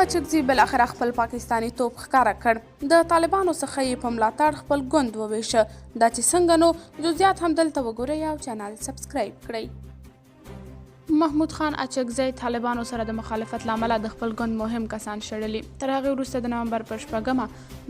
اچکزي بالاخره خپل پاکستاني توپ ښکاره کړ. د طالبانو څخه یې په ملاتړ خپل ګوند وویشه. دا چې څنګه نو جزئیات هم دلته وګورئ او چینل سبسکرایب کړئ. محمود خان اچکزي طالبانو سره د مخالفت لامله د خپل ګوند مهم کسان شړلي. تر هغې وروسته د نومبر پر 6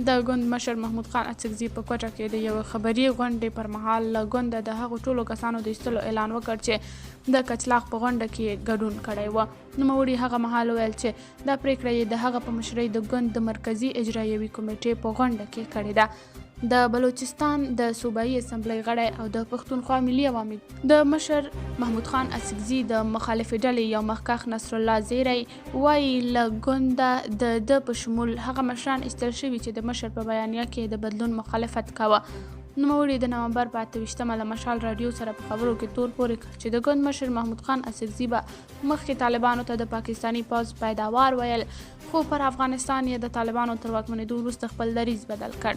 د ګوند مشر محمود خان اچکزي په کوټه کې د یوې خبري غونډې پر مهال له ګونده د هغو ټولو کسانو د ایستلو اعلان وکړ چې د کچلاغ په غونډه کې ګډون کړی و. نوموړي هغه مهال ویل چې دا پریکړه یې د هغه په مشرۍ د ګوند د مرکزي اجرایوي کمیټې په غونډه کې کړې ده. د بلوچستان د صوبایي اسمبلی غړی او د پښتونخوا ملي عوامي د مشر محمود خان اڅکزي د مخالفې ډلې یو مخکښ نصر الله زیری وایي له ګونده د په شمول هغه مشران ایستل شوي چې د مشر په بیانیه کې د بدلون مخالفت کاوه. نوموړي د نومبر په 28 له مشال راډیو سره په خبرو کې تور پورې کړ چې د ګوند مشر محمود خان اڅکزي به مخکې طالبانو ته د پاکستاني پوځ پیداوار ویل، خو پر افغانستان یې د طالبانو تر واکمنېدو وروسته خپل دریځ بدل کړ.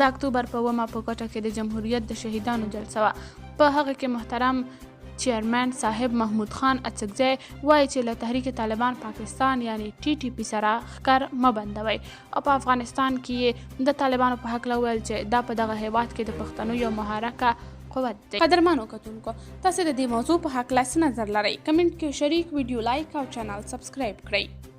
د اکتوبر په 9 په کوټه کې د جمهوریت د شهیدانو جلسه وه. په هغه کې محترم چیرمن صاحب محمود خان اڅکزي وایي چې له تحریک طالبان پاکستان یعنی TTP سره ښکر مه بندوي او په افغانستان کې یې د طالبانو په هکله ویل چې دا په دغه هیواد کې د پښتنو یو محرکه قوت دی. قدرمنو کتونکو، تاسو د دې موضوع په هکله څه نظر لرئ؟ کمنټ کې شریک، ویډیو لایک او چینل سبسکرایب کړئ.